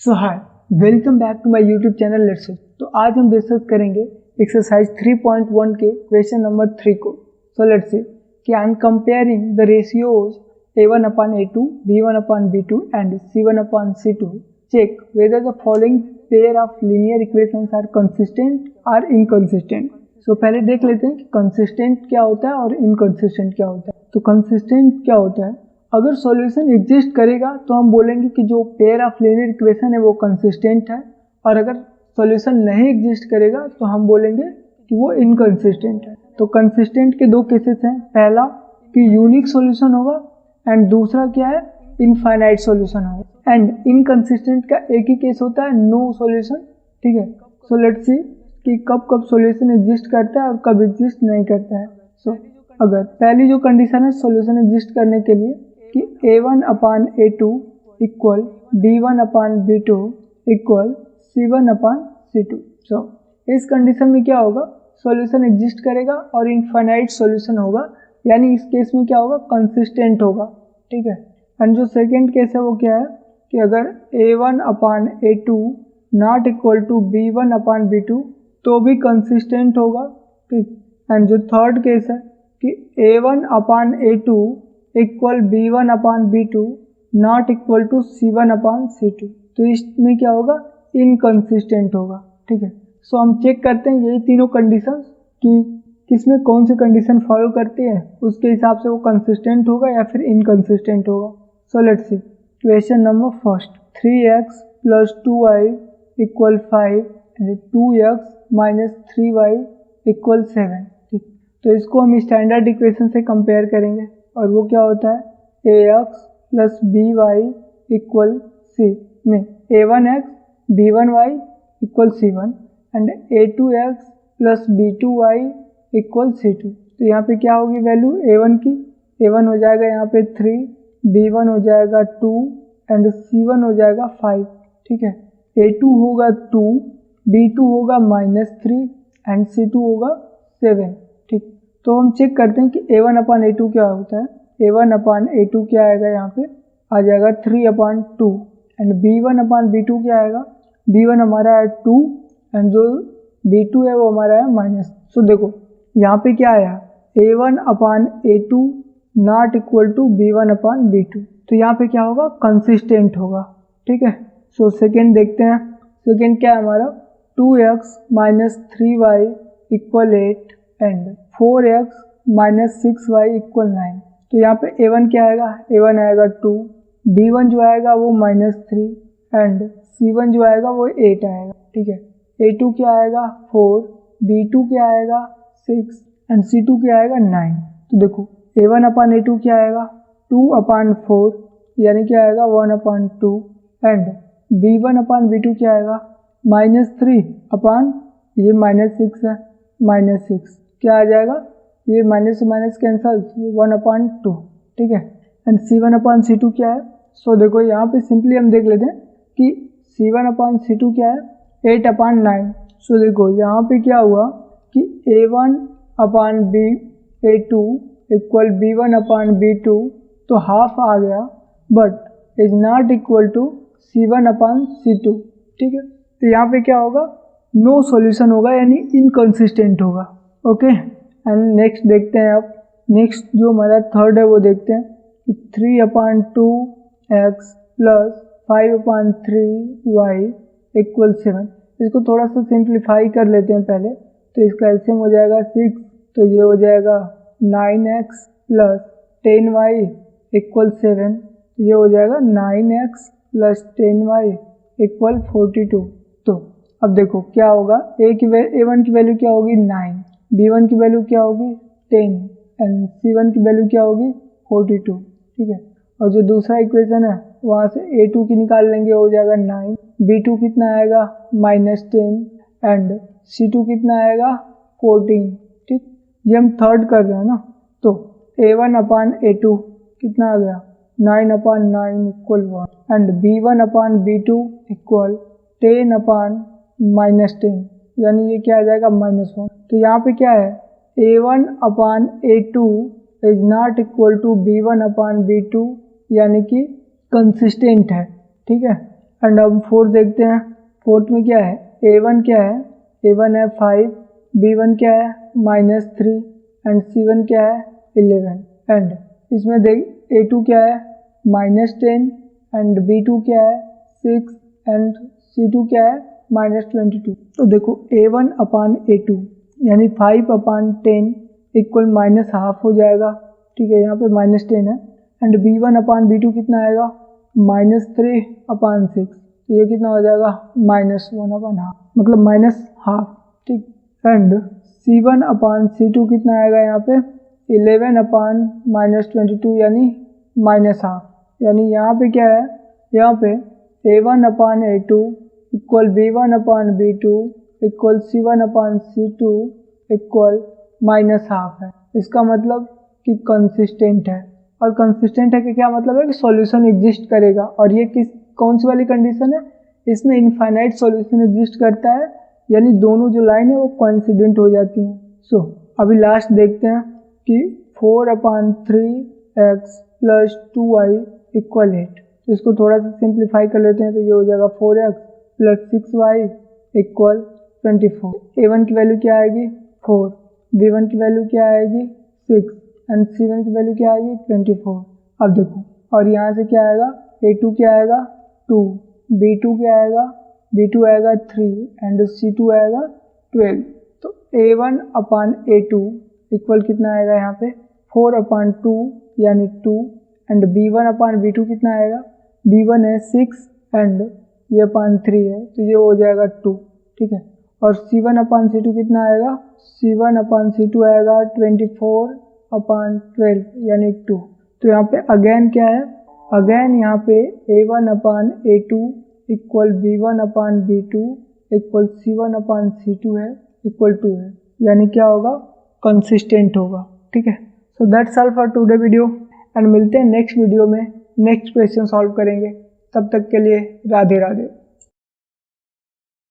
So hi, welcome back to my YouTube channel let's say. तो आज हम discuss करेंगे एक्सरसाइज 3.1 के क्वेश्चन नंबर 3 को। सो लेट्स से कि I am comparing the ratios A1/A2, B1/B2 and C1/C2. Check whether the following pair of linear equations are consistent or inconsistent. सो पहले देख लेते हैं कि कंसिस्टेंट क्या होता है और इनकंसिस्टेंट क्या होता है। तो कंसिस्टेंट क्या होता है, अगर सॉल्यूशन एग्जिस्ट करेगा तो हम बोलेंगे कि जो पेयर ऑफ लीनियर इक्वेशन है वो कंसिस्टेंट है, और अगर सॉल्यूशन नहीं एग्जिस्ट करेगा तो हम बोलेंगे कि वो इनकंसिस्टेंट है। तो कंसिस्टेंट के दो केसेस हैं, पहला कि यूनिक सॉल्यूशन होगा एंड दूसरा क्या है, इनफाइनाइट सॉल्यूशन होगा। एंड इनकंसिस्टेंट का एक ही केस होता है, नो सॉल्यूशन। ठीक है, सो लेट्स सी कि कब कब सॉल्यूशन एग्जिस्ट करता है और कब एग्जिस्ट नहीं करता है। सो अगर पहली जो कंडीशन है सॉल्यूशन एग्जिस्ट करने के लिए कि A1/A2 equal B1/B2 equal C1/C2। सो इस कंडीशन में क्या होगा, सॉल्यूशन एग्जिस्ट करेगा और इनफाइनाइट सॉल्यूशन होगा, यानी इस केस में क्या होगा, कंसिस्टेंट होगा। ठीक है, एंड जो सेकेंड केस है वो क्या है कि अगर A1/A2 not equal to B1/B2 तो भी कंसिस्टेंट होगा। ठीक, एंड जो थर्ड केस है कि A1/A2 equal B1/B2 not equal to C1/C2, तो इसमें क्या होगा, इनकंसिस्टेंट होगा। ठीक है, सो हम चेक करते हैं यही तीनों कंडीशंस कि किसमें कौन सी कंडीशन फॉलो करती है, उसके हिसाब से वो कंसिस्टेंट होगा या फिर इनकंसिस्टेंट होगा। So let's see question number first, 3x + 2y = 5 and 2x - 3y = 7। ठीक, तो इसको हम स्टैंडर्ड इक्वेशन से कंपेयर करेंगे और वो क्या होता है, ax + by = c में a1x b1y = c1 and a2x + b2y = c2। तो यहाँ पे क्या होगी वैल्यू a1 की, a1 हो जाएगा यहाँ पे 3, b1 हो जाएगा 2 एंड c1 हो जाएगा 5। ठीक है, a2 होगा 2, b2 होगा -3 एंड c2 होगा 7। ठीक, तो हम चेक करते हैं कि A1/A2 क्या होता है। A1/A2 क्या आएगा, यहाँ पे आ जाएगा 3/2 एंड B1/B2 क्या आएगा, B1 हमारा है 2 एंड जो B2 है वो हमारा है माइनस। सो देखो यहाँ पे क्या आया, A1/A2 not equal to B1/B2, तो यहाँ पे क्या होगा, कंसिस्टेंट होगा। ठीक है, सो सेकेंड देखते हैं। सेकेंड क्या है हमारा, 2x - 3y = 8 and 4x - 6y = 9। तो यहाँ पे A1 क्या आएगा, A1 आएगा 2, B1 जो आएगा वो -3 एंड C1 जो आएगा वो 8 आएगा। ठीक है, A2 क्या आएगा 4, B2 क्या आएगा 6 एंड C2 क्या आएगा 9। तो देखो A1/A2 क्या आएगा 2/4 यानी क्या आएगा 1/2 एंड B1/B2 क्या आएगा -3 अपान ये -6 है, -6 क्या आ जाएगा, ये माइनस से माइनस कैंसल 1/2। ठीक है, एंड C1/C2 क्या है। सो देखो यहाँ पे सिंपली हम देख लेते हैं कि C1/C2 क्या है 8/9। सो देखो यहाँ पे क्या हुआ कि A1/A2 इक्वल B1/B2 तो हाफ आ गया, but is not equal to C1/C2। ठीक है, तो यहाँ पे क्या होगा, नो सॉल्यूशन होगा यानी इनकंसिस्टेंट होगा। ओके, एंड नेक्स्ट देखते हैं। अब नेक्स्ट जो हमारा थर्ड है वो देखते हैं कि 3/2x + 5/3y = 7। इसको थोड़ा सा सिंप्लीफाई कर लेते हैं पहले। तो इसका एलसीएम हो जाएगा 6, तो ये हो जाएगा 9x + 10y = 7, ये हो जाएगा 9x + 10y = 42। तो अब देखो क्या होगा, A1 की वैल्यू क्या होगी 9, B1 की वैल्यू क्या होगी 10 एंड C1 की वैल्यू क्या होगी 42। ठीक है, और जो दूसरा इक्वेशन है वहाँ से A2 की निकाल लेंगे, हो जाएगा 9, B2 कितना आएगा -10 एंड C2 कितना आएगा 14। ठीक, ये हम थर्ड कर रहे हैं ना, तो A1/A2 कितना आ गया 9/9 = 1 एंड B1/B2 = 10/-10 यानी ये क्या आ जाएगा -1। तो यहाँ पे क्या है, A1/A2 is not equal to B1/B2 यानी कि कंसिस्टेंट है। ठीक है, एंड अब 4 देखते हैं। 4 में क्या है, A1 क्या है, A1 है 5, B1 क्या है -3 एंड C1 क्या है 11 एंड इसमें देख A2 क्या है -10 एंड B2 क्या है 6 एंड C2 क्या है -22। तो देखो A1 अपान A2 यानी 5/10 इक्वल -½ हो जाएगा, ठीक है, यहाँ पे -10 है एंड B1 अपान B2 कितना आएगा -3/6, तो ये कितना हो जाएगा -1/2 मतलब -½ ठीक। एंड C1 अपान C2 कितना आएगा यहाँ पे 11 अपान -22 यानी -½ यानी यहाँ पे क्या है, यहाँ पे A1 अपान A2 इक्वल B1 अपान B2 इक्वल C1 अपान C2 इक्वल -½ है। इसका मतलब कि कंसिस्टेंट है, और कंसिस्टेंट है कि क्या मतलब है कि सॉल्यूशन एग्जिस्ट करेगा, और ये कौन सी वाली कंडीशन है, इसमें इनफाइनाइट सॉल्यूशन एग्जिस्ट करता है, यानी दोनों जो लाइन है वो कोइंसिडेंट हो जाती हैं। सो अभी लास्ट देखते हैं कि 4/3x + 2y = 8, तो इसको थोड़ा सा सिंप्लीफाई कर लेते हैं, तो ये हो जाएगा 4x + 6y = 24। A1 की वैल्यू क्या आएगी 4, B1 की वैल्यू क्या आएगी 6 एंड C1 की वैल्यू क्या आएगी 24। अब देखो, और यहाँ से क्या आएगा, A2 क्या आएगा 2, B2 क्या आएगा, B2 आएगा 3 एंड C2 आएगा 12। तो A1 अपान A2 इक्वल कितना आएगा यहाँ पे 4/2 यानी 2 एंड B1 अपान B2 कितना आएगा, B1 है 6 एंड ये अपान 3 है, तो ये हो जाएगा 2, ठीक है। और C1 अपान C2 कितना आएगा, C1 अपान C2 आएगा 24/12 यानी 2। तो यहाँ पे अगेन क्या है, अगेन यहाँ पे A1 अपान A2 इक्वल B1 अपान B2 इक्वल C1 अपान C2 है इक्वल 2 है, यानी क्या होगा, कंसिस्टेंट होगा, ठीक है। So that's all for today video and मिलते हैं नेक्स्ट वीडियो में, नेक्स्ट क्वेश्चन सॉल्व करेंगे। तब तक के लिए राधे राधे।